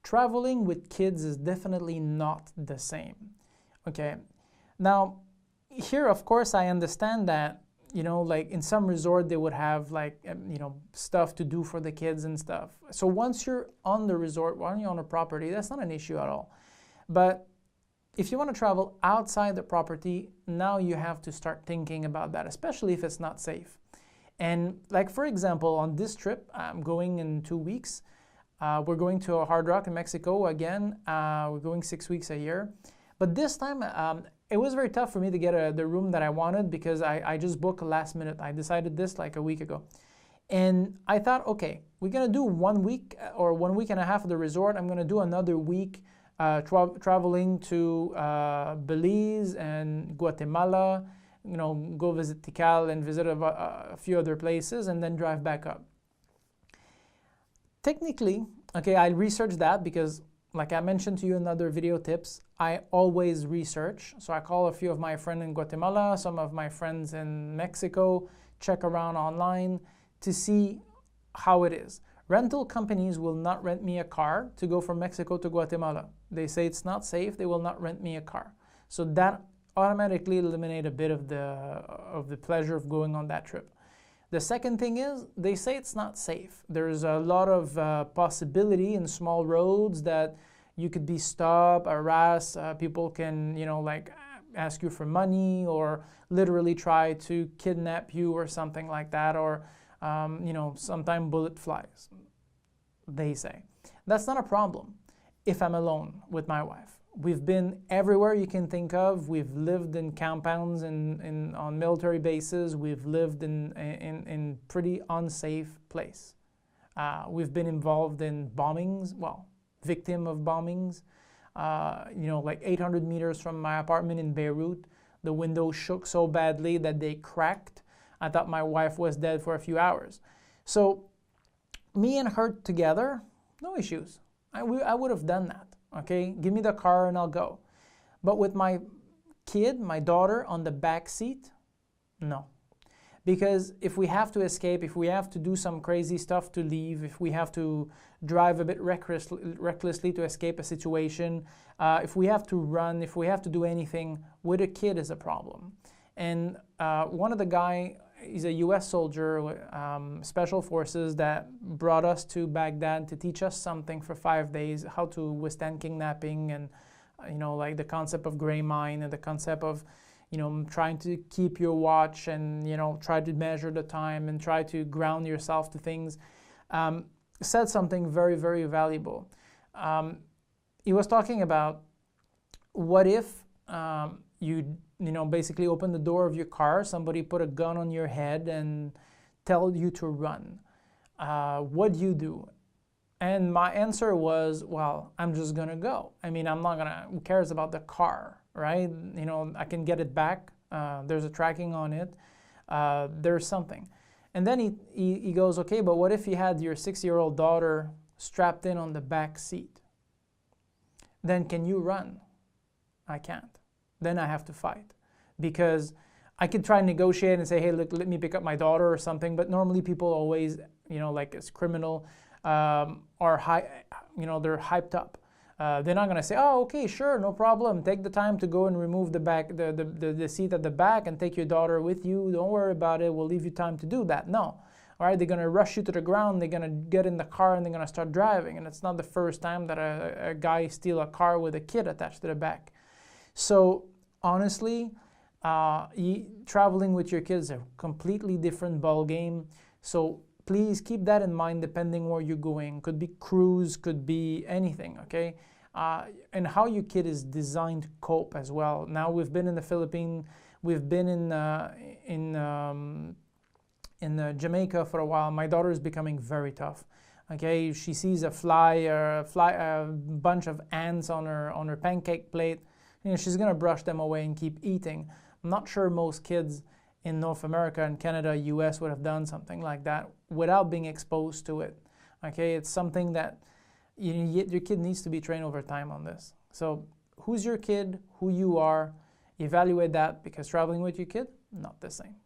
traveling with kids is definitely not the same. Okay, now here, of course, I understand that, you know, like in some resort they would have like, you know, stuff to do for the kids and stuff. So once you're on the resort, once you're on a property, that's not an issue at all. But if you want to travel outside the property, now you have to start thinking about that, especially if it's not safe. And like, for example, on this trip, I'm going in 2 weeks. We're going to Hard Rock in Mexico again. We're going 6 weeks a year. But this time, it was very tough for me to get the room that I wanted because I just booked last minute. I decided this like a week ago. And I thought, okay, we're going to do 1 week or 1 week and a half of the resort. I'm going to do another week traveling to Belize and Guatemala, you know, go visit Tikal and visit a few other places and then drive back up. Technically, okay, I researched that because, like I mentioned to you in other video tips, I always research. So I call a few of my friends in Guatemala, some of my friends in Mexico, check around online to see how it is. Rental companies will not rent me a car to go from Mexico to Guatemala. They say it's not safe, they will not rent me a car. So that automatically eliminates a bit of the pleasure of going on that trip. The second thing is, they say it's not safe. There's a lot of possibility in small roads that you could be stopped, harassed, people can, you know, like ask you for money or literally try to kidnap you or something like that, or you know, sometimes bullet flies, they say. That's not a problem if I'm alone with my wife. We've been everywhere you can think of. We've lived in compounds on military bases. We've lived in pretty unsafe place. We've been involved in bombings, well, victim of bombings. You know, like 800 meters from my apartment in Beirut, the window shook so badly that they cracked. I thought my wife was dead for a few hours. So me and her together, no issues. I would have done that. Okay, give me the car and I'll go. But with my kid, my daughter on the back seat, no. Because if we have to escape, if we have to do some crazy stuff to leave, if we have to drive a bit recklessly to escape a situation, if we have to run, if we have to do anything, with a kid is a problem. And one of the guy, he's a US soldier, special forces, that brought us to Baghdad to teach us something for 5 days, how to withstand kidnapping and, you know, like the concept of gray mine and the concept of, you know, trying to keep your watch and, you know, try to measure the time and try to ground yourself to things, said something very, very valuable. He was talking about what if you know, basically open the door of your car, somebody put a gun on your head and tell you to run. What do you do? And my answer was, well, I'm just gonna go. I mean, I'm not gonna, who cares about the car, right? You know, I can get it back. There's a tracking on it. There's something. And then he goes, okay, but what if you had your 6-year-old daughter strapped in on the back seat? Then can you run? I can't. Then I have to fight, because I could try and negotiate and say, hey, look, let me pick up my daughter or something. But normally people always, you know, like as criminal, are high, you know, they're hyped up. They're not going to say, oh, okay, sure, no problem. Take the time to go and remove the seat at the back and take your daughter with you. Don't worry about it. We'll leave you time to do that. No. All right, they're going to rush you to the ground. They're going to get in the car and they're going to start driving. And it's not the first time that a guy steals a car with a kid attached to the back. So honestly, traveling with your kids is a completely different ball game. So please keep that in mind depending where you're going. Could be cruise, could be anything, okay? And how your kid is designed to cope as well. Now we've been in the Philippines, we've been in Jamaica for a while. My daughter is becoming very tough. Okay, she sees a bunch of ants on her pancake plate. You know, she's gonna brush them away and keep eating. I'm not sure most kids in North America and Canada, US would have done something like that without being exposed to it. Okay, it's something that your kid needs to be trained over time on this. So who's your kid, who you are, evaluate that, because traveling with your kid, not the same.